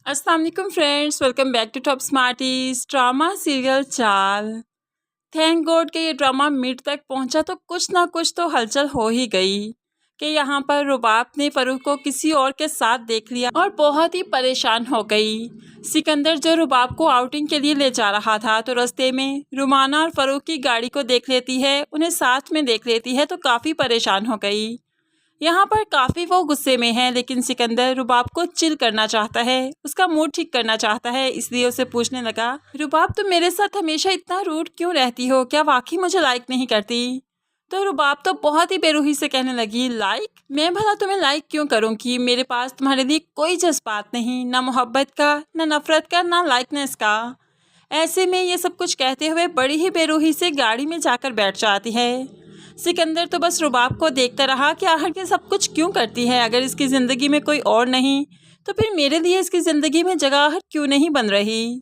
अस्सलाम वालेकुम friends, welcome back to Top Smarties. Drama serial Chaal. Thank God कि ये ड्रामा मिड तक पहुंचा तो कुछ ना कुछ तो हलचल हो ही गई कि यहाँ पर रुबाब ने फ़रूक को किसी और के साथ देख लिया और बहुत ही परेशान हो गई। सिकंदर जो रुबाब को आउटिंग के लिए ले जा रहा था तो रास्ते में रुमाना और फ़रूक की गाड़ी को देख लेती है, उन्हें साथ में देख लेती है तो काफ़ी परेशान हो गई। यहाँ पर काफ़ी वो गुस्से में है, लेकिन सिकंदर रुबाब को चिल करना चाहता है, उसका मूड ठीक करना चाहता है, इसलिए उसे पूछने लगा, रुबाब तुम मेरे साथ हमेशा इतना रूड क्यों रहती हो? क्या वाकई मुझे लाइक नहीं करती? तो रुबाब तो बहुत ही बेरुखी से कहने लगी, लाइक? मैं भला तुम्हें लाइक क्यों करूँगी? मेरे पास तुम्हारे लिए कोई जज्बात नहीं, ना मोहब्बत का, ना नफरत का, ना लाइकनेस का। ऐसे में ये सब कुछ कहते हुए बड़ी ही बेरुखी से गाड़ी में जाकर बैठ जाती है। सिकंदर तो बस रुबाब को देखता रहा कि आखिर ये सब कुछ क्यों करती है। अगर इसकी ज़िंदगी में कोई और नहीं तो फिर मेरे लिए इसकी ज़िंदगी में जगह क्यों नहीं बन रही।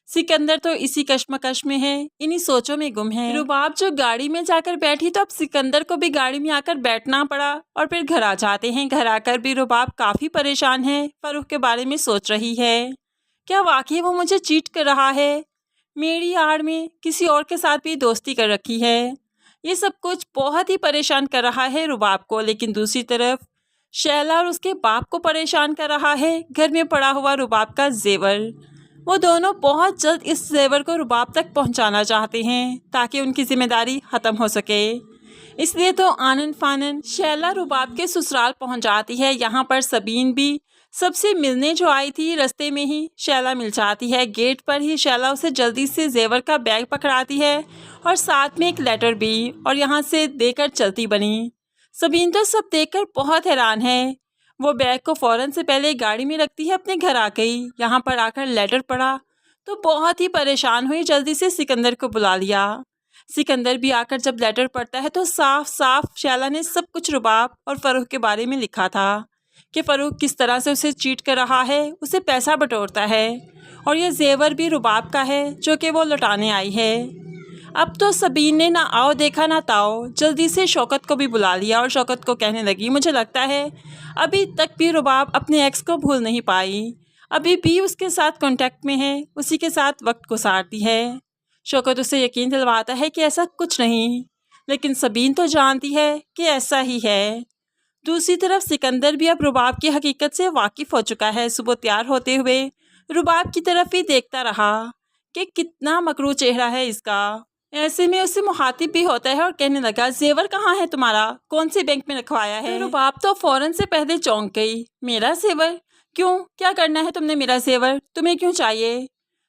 सिकंदर तो इसी कश्मकश में है, इन्हीं सोचों में गुम है। रुबाब जो गाड़ी में जाकर बैठी तो अब सिकंदर को भी गाड़ी में आकर बैठना पड़ा और फिर घर आ जाते हैं। घर आकर भी रुबाब काफ़ी परेशान है, फ़रूक के बारे में सोच रही है। क्या वाकई वो मुझे चीट कर रहा है? मेरी आड़ में किसी और के साथ भी दोस्ती कर रखी है। ये सब कुछ बहुत ही परेशान कर रहा है रुबाब को। लेकिन दूसरी तरफ शैला और उसके बाप को परेशान कर रहा है घर में पड़ा हुआ रुबाब का जेवर। वो दोनों बहुत जल्द इस जेवर को रुबाब तक पहुंचाना चाहते हैं ताकि उनकी जिम्मेदारी ख़त्म हो सके। इसलिए तो आनन फानन शैला रुबाब के ससुराल पहुंच जाती है। यहाँ पर सबीन भी सबसे मिलने जो आई थी, रास्ते में ही शैला मिल जाती है। गेट पर ही शैला उसे जल्दी से जेवर का बैग पकड़ाती है और साथ में एक लेटर भी, और यहाँ से देकर चलती बनी। सबीन तो सब देखकर बहुत हैरान है। वो बैग को फ़ौरन से पहले गाड़ी में रखती है, अपने घर आ गई। यहाँ पर आकर लेटर पढ़ा तो बहुत ही परेशान हुई, जल्दी से सिकंदर को बुला लिया। सिकंदर भी आकर जब लेटर पढ़ता है तो साफ साफ शैला ने सब कुछ रुबाब और फ़रूक के बारे में लिखा था कि फ़रूक किस तरह से उसे चीट कर रहा है, उसे पैसा बटोरता है, और ये जेवर भी रुबाब का है जो कि वो लौटाने आई है। अब तो सबीन ने ना आओ देखा ना ताओ, जल्दी से शौकत को भी बुला लिया और शौकत को कहने लगी, मुझे लगता है अभी तक भी रुबाब अपने एक्स को भूल नहीं पाई, अभी भी उसके साथ कांटेक्ट में है, उसी के साथ वक्त गुजारती है। शौकत उसे यकीन दिलवाता है कि ऐसा कुछ नहीं, लेकिन सबीन तो जानती है कि ऐसा ही है। दूसरी तरफ सिकंदर भी अब रुबाब की हकीकत से वाकिफ़ हो चुका है। सुबह तैयार होते हुए रुबाब की तरफ ही देखता रहा कि कितना मकरू चेहरा है इसका। ऐसे में उसे मुखातिब भी होता है और कहने लगा, जेवर कहाँ है तुम्हारा? कौन से बैंक में रखवाया है? तो रुबाब तो फ़ौरन से पहले चौंक गई, मेरा जेवर? क्यों, क्या करना है तुमने मेरा जेवर? तुम्हें क्यों चाहिए?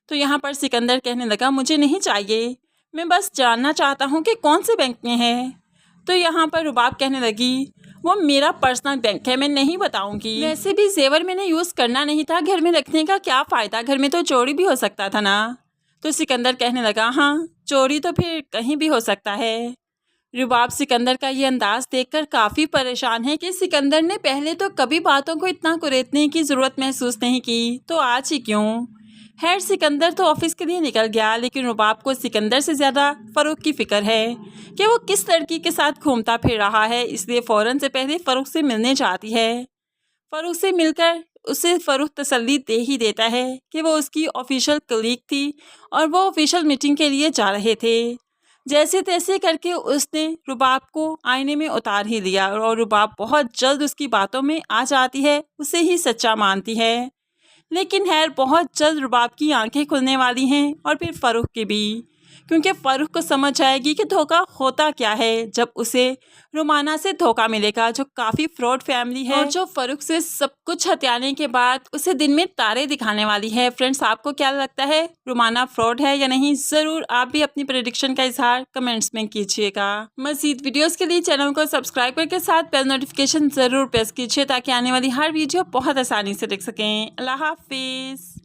तो यहाँ पर सिकंदर कहने लगा, मुझे नहीं चाहिए, मैं बस जानना चाहता हूँ कि कौन से बैंक में है। तो यहाँ पर रुबाब कहने लगी, वो मेरा पर्सनल बैंक है, मैं नहीं बताऊंगी। वैसे भी जेवर मैंने यूज़ करना नहीं था, घर में रखने का क्या फ़ायदा, घर में तो चोरी भी हो सकता था ना। तो सिकंदर कहने लगा, हाँ चोरी तो फिर कहीं भी हो सकता है। रुबाब सिकंदर का ये अंदाज़ देखकर काफ़ी परेशान है कि सिकंदर ने पहले तो कभी बातों को इतना कुरेदने की ज़रूरत महसूस नहीं की, तो आज ही क्यों। खैर सिकंदर तो ऑफिस के लिए निकल गया, लेकिन रुबाब को सिकंदर से ज़्यादा फ़रूक की फ़िक्र है कि वो किस लड़की के साथ घूमता फिर रहा है। इसलिए फ़ौरन से पहले फ़रूक से मिलने जाती है। फ़रूक से मिलकर उसे फ़रूक तसल्ली दे ही देता है कि वो उसकी ऑफिशियल कलीग थी और वो ऑफिशियल मीटिंग के लिए जा रहे थे। जैसे तैसे करके उसने रुबाब को आईने में उतार ही लिया और रुबाब बहुत जल्द उसकी बातों में आ जाती है, उसे ही सच्चा मानती है। लेकिन खैर बहुत जल्द रुबाब की आंखें खुलने वाली हैं और फिर फ़रूक की भी, क्योंकि फ़रूक को समझ आएगी कि धोखा होता क्या है जब उसे रुमाना से धोखा मिलेगा, जो काफ़ी फ्रॉड फैमिली है और जो फ़रूक से सब कुछ हथियाने के बाद उसे दिन में तारे दिखाने वाली है। फ्रेंड्स, आपको क्या लगता है, रुमाना फ्रॉड है या नहीं? ज़रूर आप भी अपनी प्रेडिक्शन का इजहार कमेंट्स में कीजिएगा। मज़ीद वीडियोज़ के लिए चैनल को सब्सक्राइब करके साथ बेल नोटिफिकेशन ज़रूर प्रेस कीजिए ताकि आने वाली हर वीडियो बहुत आसानी से देख सकें। अल्लाह हाफिज़।